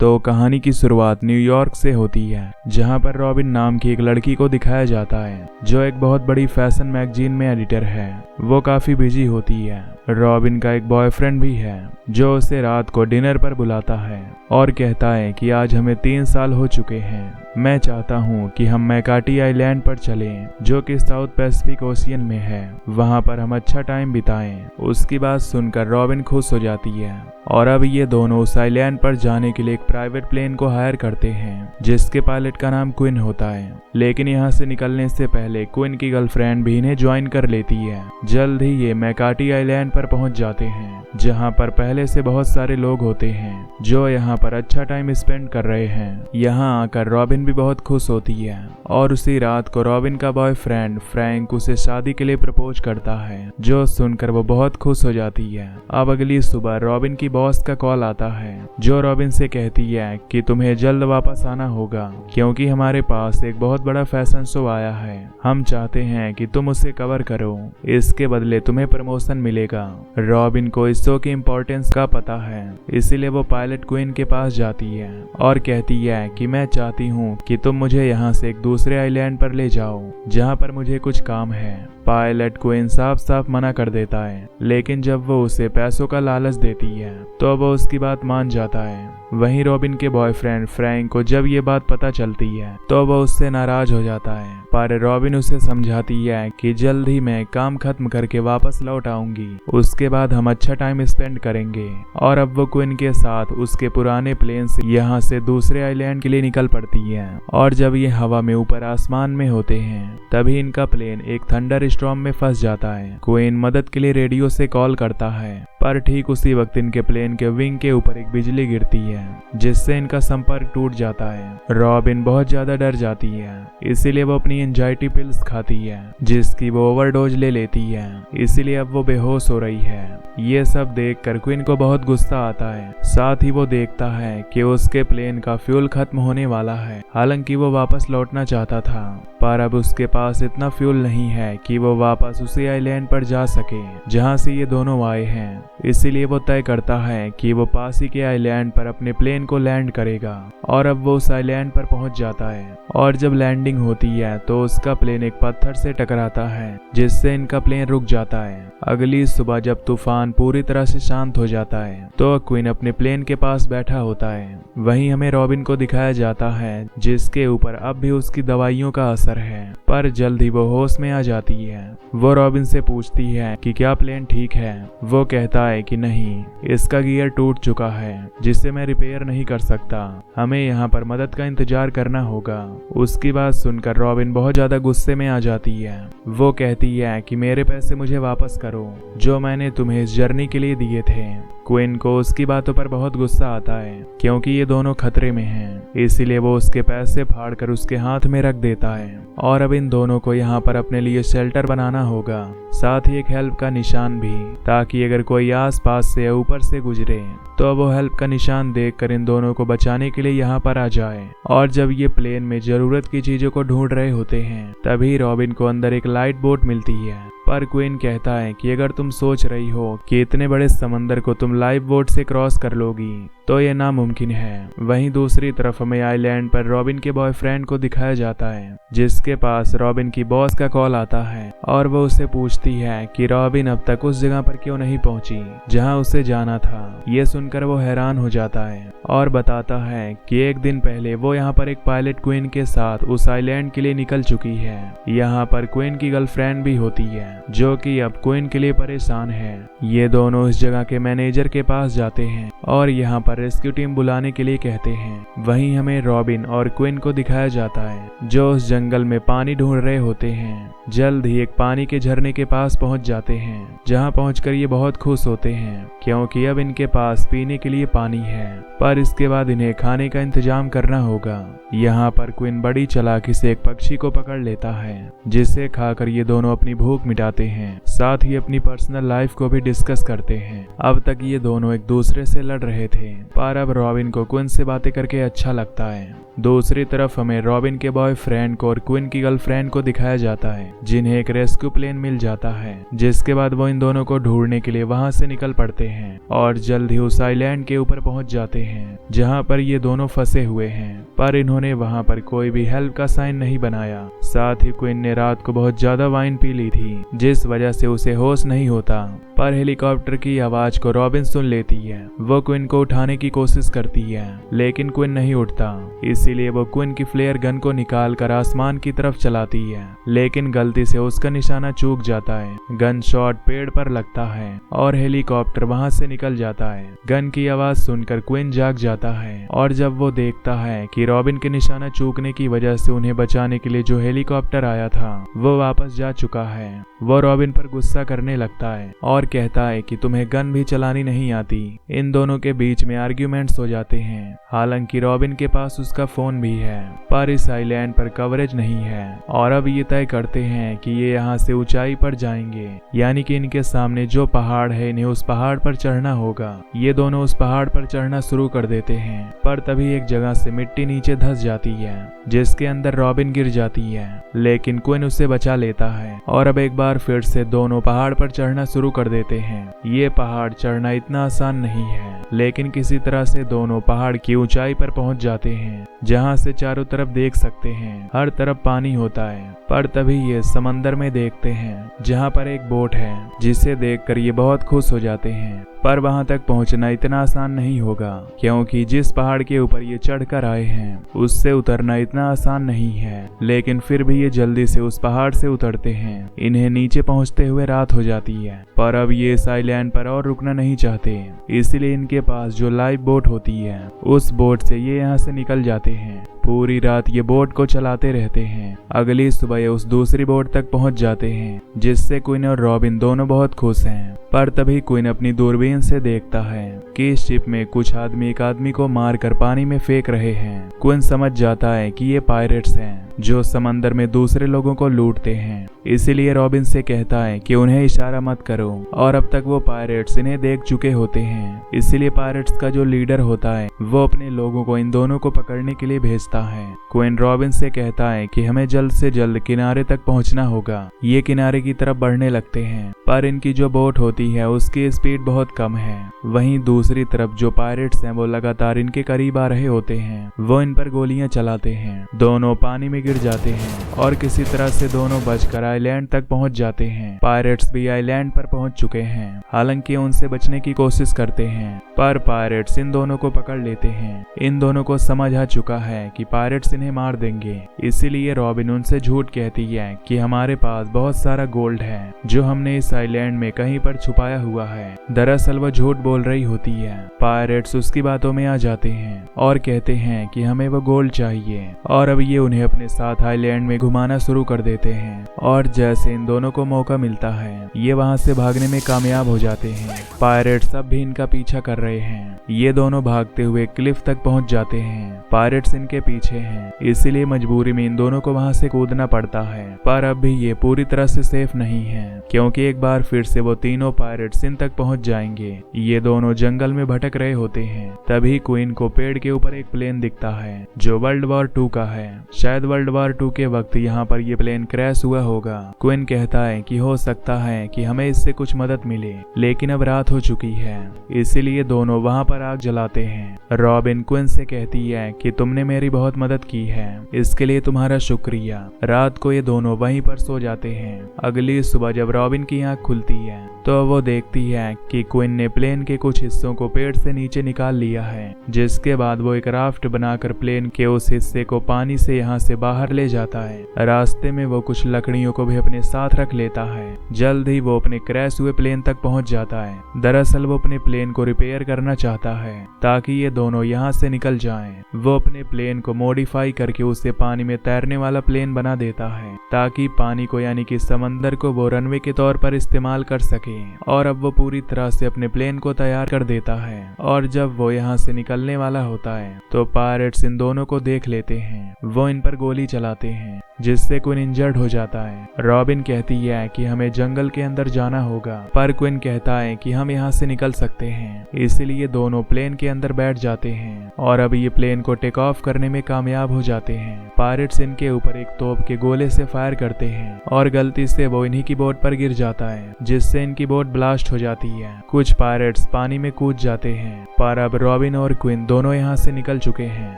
तो कहानी की शुरुआत न्यूयॉर्क से होती है, जहां पर रॉबिन नाम की एक लड़की को दिखाया जाता है जो एक बहुत बड़ी फैशन मैगजीन में एडिटर है। वो काफी बिजी होती है। रॉबिन का एक बॉयफ्रेंड भी है जो उसे रात को डिनर पर बुलाता है और कहता है कि आज हमें 3 साल हो चुके हैं। मैं चाहता हूँ कि हम मैकाटी आइलैंड पर चलें, जो कि साउथ पैसिफिक ओशियन में है। वहाँ पर हम अच्छा टाइम बिताएं। उसकी बात सुनकर रॉबिन खुश हो जाती है और अब ये दोनों उस आइलैंड पर जाने के लिए एक प्राइवेट प्लेन को हायर करते हैं, जिसके पायलट का नाम क्विन होता है। लेकिन यहाँ से निकलने से पहले क्विन की गर्लफ्रेंड भी इन्हें ज्वाइन कर लेती है। जल्द ही ये मैकाटी आइलैंड पर पहुंच जाते हैं, जहां पर पहले से बहुत सारे लोग होते हैं जो यहाँ पर अच्छा टाइम स्पेंड कर रहे हैं। यहाँ आकर रॉबिन भी बहुत खुश होती है और उसी रात को रॉबिन का बॉयफ्रेंड फ्रैंक उसे शादी के लिए प्रपोज करता है, जो सुनकर वो बहुत खुश हो जाती है। अब अगली सुबह रॉबिन की बॉस का कॉल आता है, जो रॉबिन से कहती है कि तुम्हें जल्द वापस आना होगा, क्योंकि हमारे पास एक बहुत बड़ा फैशन शो आया है। हम चाहते हैं कि तुम उसे कवर करो, इसके बदले तुम्हें प्रमोशन मिलेगा। रॉबिन को इस शो की इम्पोर्टेंस का पता है, इसीलिए वो पायलट क्वीन के पास जाती है और कहती है कि मैं चाहती हूँ कि तुम मुझे यहाँ से एक दूसरे आइलैंड पर ले जाओ, जहाँ पर मुझे कुछ काम है। पायलट क्वीन साफ साफ मना कर देता है, लेकिन जब वो उसे पैसों का लालच देती है तो वो उसकी बात मान जाता है। वहीं रॉबिन के बॉयफ्रेंड फ्रैंक को जब ये बात पता चलती है तो वो उससे नाराज हो जाता है, पर रॉबिन उसे समझाती है कि जल्द ही मैं काम खत्म करके वापस लौट आऊंगी, उसके बाद हम अच्छा टाइम स्पेंड करेंगे। और अब वो क्वीन के साथ उसके पुराने प्लेन से यहाँ से दूसरे आइलैंड के लिए निकल पड़ती है। और जब ये हवा में ऊपर आसमान में होते हैं, तभी इनका प्लेन एक थंडर स्टॉर्म में फंस जाता है। क्वीन मदद के लिए रेडियो से कॉल करता है, पर ठीक उसी वक्त इनके प्लेन के विंग के ऊपर एक बिजली गिरती है, जिससे इनका संपर्क टूट जाता है। रॉबिन बहुत ज्यादा डर जाती है, इसीलिए वो अपनी एंजाइटी पिल्स खाती है, जिसकी वो ओवरडोज ले लेती है, इसीलिए अब वो बेहोश हो रही है। ये सब देखकर क्वीन को बहुत गुस्सा आता है। साथ ही वो देखता है कि उसके प्लेन का फ्यूल खत्म होने वाला है। हालांकि वो वापस लौटना चाहता था, पर अब उसके पास इतना फ्यूल नहीं है कि वो वापस उसी आइलैंड पर जा सके जहां से ये दोनों आए हैं। इसीलिए वो तय करता है कि वो पास ही के आइलैंड पर अपने प्लेन को लैंड करेगा। और अब वो उस आइलैंड पर पहुंच जाता है, और जब लैंडिंग होती है तो उसका प्लेन एक पत्थर से टकराता है, जिससे इनका प्लेन रुक जाता है। अगली सुबह जब तूफान पूरी तरह से शांत हो जाता है तो क्वीन अपने प्लेन के पास बैठा होता है। वहीं हमें रॉबिन को दिखाया जाता है, जिसके ऊपर अब भी उसकी दवाइयों का असर है, पर जल्द ही वो होश में आ जाती है। वो रॉबिन से पूछती है कि क्या प्लेन ठीक है। वो कहता है कि नहीं, इसका गियर टूट चुका है, जिसे मैं रिपेयर नहीं कर सकता। हमें यहाँ पर मदद का इंतजार करना होगा। उसकी बात सुनकर रॉबिन बहुत ज्यादा गुस्से में आ जाती है। वो कहती है कि मेरे पैसे मुझे वापस करो, जो मैंने तुम्हें इस जर्नी के लिए दिए थे। क्वीन को उसकी बातों पर बहुत गुस्सा आता है, क्योंकि ये दोनों खतरे में हैं। इसीलिए वो उसके पैसे फाड़कर उसके हाथ में रख देता है। और अब इन दोनों को यहाँ पर अपने लिए शेल्टर बनाना होगा, साथ ही एक हेल्प का निशान भी, ताकि अगर कोई आस पास से या ऊपर से गुजरे तो वो हेल्प का निशान देखकर इन दोनों को बचाने के लिए यहाँ पर आ जाए। और जब ये प्लेन में जरूरत की चीजों को ढूंढ रहे होते हैं, तभी रॉबिन को अंदर एक लाइट बोट मिलती है। पर क्वीन कहता है कि अगर तुम सोच रही हो कि इतने बड़े समंदर को तुम लाइफ बोट से क्रॉस कर लोगी, तो ये नामुमकिन है। वहीं दूसरी तरफ हमें आइलैंड पर रॉबिन के बॉयफ्रेंड को दिखाया जाता है, जिसके पास रॉबिन की बॉस का कॉल आता है और वो उसे पूछती है कि रॉबिन अब तक उस जगह पर क्यों नहीं पहुंची जहां उसे जाना था। ये सुनकर वो हैरान हो जाता है और बताता है कि एक दिन पहले वो यहाँ पर एक पायलट क्वीन के साथ उस आइलैंड के लिए निकल चुकी है। यहाँ पर क्वीन की गर्लफ्रेंड भी होती है, जो कि अब क्वीन के लिए परेशान है। ये दोनों इस जगह के मैनेजर के पास जाते हैं और यहाँ पर रेस्क्यू टीम बुलाने के लिए कहते हैं। वहीं हमें रॉबिन और क्वीन को दिखाया जाता है, जो उस जंगल में पानी ढूंढ रहे होते हैं। जल्द ही एक पानी के झरने के पास पहुंच जाते हैं, जहां पहुंचकर ये बहुत खुश होते हैं, क्योंकि अब इनके पास पीने के लिए पानी है। पर इसके बाद इन्हें खाने का इंतजाम करना होगा। यहाँ पर क्वीन बड़ी चालाकी से एक पक्षी को पकड़ लेता है, जिसे खाकर ये दोनों अपनी भूख मिटा जाते हैं, साथ ही अपनी पर्सनल लाइफ को भी डिस्कस करते हैं। अब तक ये दोनों एक दूसरे से लड़ रहे थे, पर अब रॉबिन को क्विन से बातें करके अच्छा लगता है। दूसरी तरफ हमें रॉबिन के बॉयफ्रेंड को और क्विन की गर्लफ्रेंड को दिखाया जाता है, जिन्हें एक रेस्क्यू प्लेन मिल जाता है, जिसके बाद वो इन दोनों को ढूंढने के लिए वहां से निकल पड़ते हैं और जल्द ही उस आइलैंड के ऊपर पहुंच जाते हैं जहां पर ये दोनों फंसे हुए हैं। पर इन्होंने वहां पर कोई भी हेल्प का साइन नहीं बनाया। साथ ही क्विन ने रात को बहुत ज्यादा वाइन पी ली थी, जिस वजह से उसे होश नहीं होता। पर हेलीकॉप्टर की आवाज को रॉबिन सुन लेती है। वो क्विन को उठाने की कोशिश करती है, लेकिन क्विन नहीं उठता। इसीलिए वो क्विन की फ्लेयर गन को निकाल कर आसमान की तरफ चलाती है, लेकिन गलती से उसका निशाना चूक जाता है। गन शॉट पेड़ पर लगता है और हेलीकॉप्टर वहां से निकल जाता है। गन की आवाज सुनकर क्विन जाग जाता है और जब वो देखता है कि रॉबिन के निशाना चूकने की वजह से उन्हें बचाने के लिए जो हेलीकॉप्टर आया था वो वापस जा चुका है, वो रॉबिन पर गुस्सा करने लगता है और कहता है कि तुम्हें गन भी चलानी नहीं आती। इन दोनों के बीच में आर्ग्यूमेंट्स हो जाते हैं। हालांकि रॉबिन के पास उसका फोन भी है, पर इस आइलैंड पर कवरेज नहीं है और अब ये तय करते हैं कि ये यहाँ से ऊंचाई पर जाएंगे, यानी कि इनके सामने जो पहाड़ है इन्हें उस पहाड़ पर चढ़ना होगा। ये दोनों उस पहाड़ पर चढ़ना शुरू कर देते हैं, पर तभी एक जगह से मिट्टी नीचे धंस जाती है, जिसके अंदर रॉबिन गिर जाती है, लेकिन क्विन उसे बचा लेता है और अब एक बार फिर से दोनों पहाड़ पर चढ़ना शुरू कर देते हैं। ये पहाड़ चढ़ना इतना आसान नहीं है, लेकिन किसी तरह से दोनों पहाड़ की ऊंचाई पर पहुंच जाते हैं, जहां से चारों तरफ देख सकते हैं हर तरफ पानी होता है। पर तभी ये समंदर में देखते हैं जहां पर एक बोट है, जिसे देखकर ये बहुत खुश हो जाते हैं। पर वहां तक पहुंचना इतना आसान नहीं होगा, क्योंकि जिस पहाड़ के ऊपर ये चढ़कर आए हैं उससे उतरना इतना आसान नहीं है। लेकिन फिर भी ये जल्दी से उस पहाड़ से उतरते हैं। इन्हें नीचे पहुंचते हुए रात हो जाती है, पर अब ये इस आइलैंड पर और रुकना नहीं चाहते, इसलिए इनके पास जो लाइव बोट होती है उस बोट से ये यहाँ से निकल जाते हैं। पूरी रात ये बोट को चलाते रहते हैं। अगली सुबह ये उस दूसरी बोट तक पहुंच जाते हैं, जिससे क्विन और रॉबिन दोनों बहुत खुश हैं। पर तभी क्विन अपनी दूरबीन से देखता है कि इस शिप में कुछ आदमी एक आदमी को मारकर पानी में फेंक रहे हैं। क्विन समझ जाता है कि ये पायरेट्स हैं जो समंदर में दूसरे लोगों को लूटते हैं, इसीलिए रॉबिन से कहता है कि उन्हें इशारा मत करो। और अब तक वो पायरेट्स इन्हें देख चुके होते हैं, इसीलिए पायरेट्स का जो लीडर होता है वो अपने लोगों को इन दोनों को पकड़ने के लिए भेजता है। क्विन रॉबिन से कहता है कि हमें जल्द से जल्द किनारे तक पहुंचना होगा। ये किनारे की तरफ बढ़ने लगते हैं, पर इनकी जो बोट होती है उसकी स्पीड बहुत कम है। वहीं दूसरी तरफ जो पायरेट्स हैं वो लगातार इनके करीब आ रहे होते हैं। वो इन पर गोलियां चलाते हैं। दोनों पानी में गिर जाते हैं और किसी तरह से दोनों बचकर आइलैंड तक पहुंच जाते हैं। पायरेट्स भी आइलैंड पर पहुंच चुके हैं, हालांकि उनसे बचने की कोशिश करते हैं, पर पायरेट्स इन दोनों को पकड़ लेते हैं। इन दोनों को समझ आ चुका है कि पायरेट्स इन्हें मार देंगे, इसीलिए रॉबिन उनसे झूठ कहती है कि हमारे पास बहुत सारा गोल्ड है जो हमने इस आइलैंड में कहीं पर छुपाया हुआ है। दरअसल वो झूठ बोल रही होती है। पायरेट्स उसकी बातों में आ जाते हैं और कहते हैं कि हमें वो गोल्ड चाहिए, और अब ये उन्हें अपने साथ आइलैंड में घुमाना शुरू कर देते हैं। और जैसे इन दोनों को मौका मिलता है ये वहां से भागने में कामयाब हो जाते हैं। पायरेट्स अब भी इनका पीछा कर रहे हैं। ये दोनों भागते हुए क्लिफ तक पहुंच जाते हैं। पायरेट्स इनके पीछे हैं, इसीलिए मजबूरी में इन दोनों को वहां से कूदना पड़ता है। पर अब भी ये पूरी तरह से सेफ नहीं है, क्योंकि एक बार फिर से वो तीनों पायरेट्स इन तक पहुंच जाएंगे। ये दोनों जंगल में भटक रहे होते हैं। तभी क्वीन को पेड़ के ऊपर एक प्लेन दिखता है जो वर्ल्ड वॉर 2 का है। शायद वर्ल्ड वॉर 2 के वक्त यहाँ पर ये प्लेन क्रैश हुआ होगा। क्वीन कहता है कि हो सकता है कि हमें इससे कुछ मदद मिले, लेकिन अब रात हो चुकी है, इसीलिए दोनों वहाँ पर आग जलाते हैं। रॉबिन क्वीन से कहती है कि तुमने मेरी बहुत मदद की है, इसके लिए तुम्हारा शुक्रिया। रात को ये दोनों वहीं पर सो जाते हैं। अगली सुबह जब रॉबिन की आंख खुलती है तो वो देखती है कि क्वीन ने प्लेन के कुछ हिस्सों को पेड़ से नीचे निकाल लिया है, जिसके बाद वो एक राफ्ट बनाकर प्लेन के उस हिस्से को पानी से यहाँ से बाहर ले जाता है। रास्ते में वो कुछ लकड़ियों को भी अपने साथ रख लेता है। जल्द ही वो अपने क्रैश हुए प्लेन तक पहुंच जाता है। दरअसल वो अपने प्लेन को रिपेयर करना चाहता है ताकि ये दोनों यहाँ से निकल जाएं। वो अपने प्लेन को मॉडिफाई करके उसे पानी में तैरने वाला प्लेन बना देता है, ताकि पानी को यानी कि समंदर को वो रनवे के तौर पर इस्तेमाल कर सके। और अब वो पूरी तरह से अपने प्लेन को तैयार कर देता है। और जब वो यहाँ से निकलने वाला होता है तो पायरेट्स इन दोनों को देख लेते हैं। वो इन पर गोली चलाते हैं, जिससे क्विन इंजर्ड हो जाता है। रॉबिन कहती है कि हमें जंगल के अंदर जाना होगा, पर क्विन कहता है कि हम यहाँ से निकल सकते हैं। इसलिए दोनों प्लेन के अंदर बैठ जाते हैं और अब ये प्लेन को टेक ऑफ करने में कामयाब हो जाते हैं। पायरेट्स इनके ऊपर एक तोप के गोले से फायर करते हैं और गलती से वो इन्हीं की बोट पर गिर जाता है, जिससे इनकी बोट ब्लास्ट हो जाती है। कुछ पायरेट्स पानी में कूद जाते हैं, पर अब रॉबिन और क्विन दोनों यहाँ से निकल चुके हैं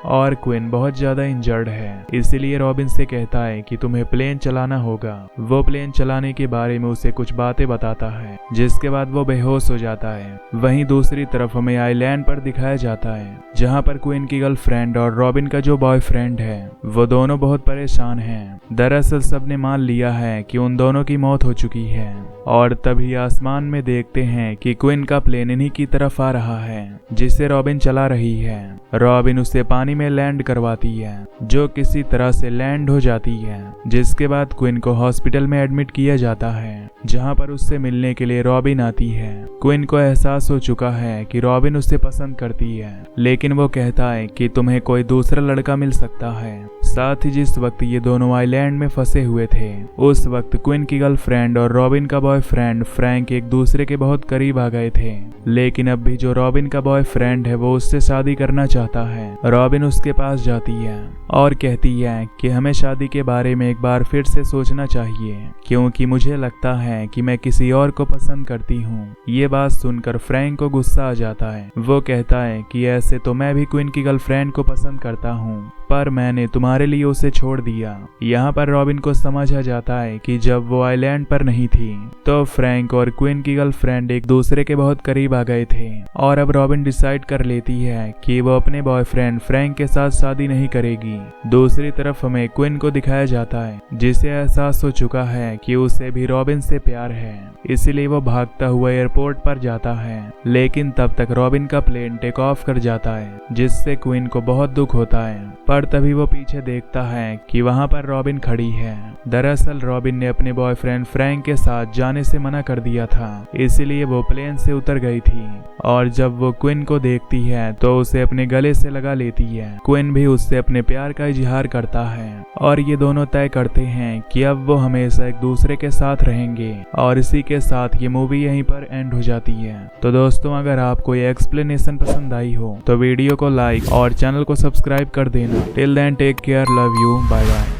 और क्विन बहुत ज्यादा इंजर्ड है। इसीलिए रॉबिन से कहता है कि तुम्हें प्लेन चलाना होगा। वो प्लेन चलाने के बारे में उसे कुछ बातें बताता है, जिसके बाद वो बेहोश हो जाता है। वहीं दूसरी तरफ हमें आइलैंड पर दिखाया जाता है, जहाँ पर क्विन की गर्लफ्रेंड और रॉबिन का जो बॉयफ्रेंड है वो दोनों बहुत परेशान हैं। दरअसल सबने मान लिया है कि उन दोनों की मौत हो चुकी है और तभी आसमान में देखते हैं कि क्विन का प्लेन इन्हीं की तरफ आ रहा है, जिसे रॉबिन चला रही है। रॉबिन उसे पानी में लैंड करवाती है, जो किसी तरह से लैंड हो जाती है, जिसके बाद क्विन को हॉस्पिटल में एडमिट किया जाता है, जहां पर उससे मिलने के लिए रॉबिन आती है। क्विन को एहसास हो चुका है कि रॉबिन उसे पसंद करती है, लेकिन वो कहता है कि तुम्हें कोई दूसरा लड़का मिल सकता है। साथ ही जिस वक्त ये दोनों आइलैंड में फंसे हुए थे, उस वक्त क्विन की गर्लफ्रेंड और रॉबिन का बॉयफ्रेंड फ्रैंक एक दूसरे के बहुत करीब आ गए थे। लेकिन अब भी जो रॉबिन का बॉयफ्रेंड है वो उससे शादी करना चाहता है। रॉबिन उसके पास जाती है और कहती है कि हमें शादी के बारे में एक बार फिर से सोचना चाहिए, क्योंकि मुझे लगता है कि मैं किसी और को पसंद करती हूँ। ये बात सुनकर फ्रैंक को गुस्सा आ जाता है। वो कहता है कि ऐसे तो मैं भी क्विन की गर्लफ्रेंड को पसंद करता हूँ, पर मैंने तुम्हारे लिए उसे छोड़ दिया। यहाँ पर रॉबिन को समझ आ जाता है कि जब वो आइलैंड पर नहीं थी तो फ्रैंक और क्विन की गर्लफ्रेंड एक दूसरे के बहुत करीब आ गए थे, और अब रॉबिन डिसाइड कर लेती है कि वो अपने बॉयफ्रेंड फ्रैंक के साथ शादी नहीं करेगी। दूसरी तरफ हमें क्विन को दिखाया जाता है, जिसे एहसास हो चुका है कि उसे भी रॉबिन से प्यार है, इसलिए वो भागता हुआ एयरपोर्ट पर जाता है। लेकिन तब तक रॉबिन का प्लेन टेक ऑफ कर जाता है, जिससे क्विन को बहुत दुख होता है, पर तभी वो पीछे देखता है कि वहां पर रॉबिन खड़ी है। दरअसल रॉबिन ने अपने बॉयफ्रेंड फ्रैंक के साथ जाने से मना कर दिया था, इसलिए वो प्लेन से उतर गई थी, और जब वो क्विन को देखती है तो उसे अपने गले से लगा लेती है। क्विन भी उससे अपने प्यार का इजहार करता है और ये दोनों तय करते हैं कि अब वो हमेशा एक दूसरे के साथ रहेंगे। और इसी के साथ ये मूवी यहीं पर एंड हो जाती है। तो दोस्तों, अगर आपको ये एक्सप्लेनेशन पसंद आई हो तो वीडियो को लाइक और चैनल को सब्सक्राइब कर देना। Till then take care, love you, bye bye.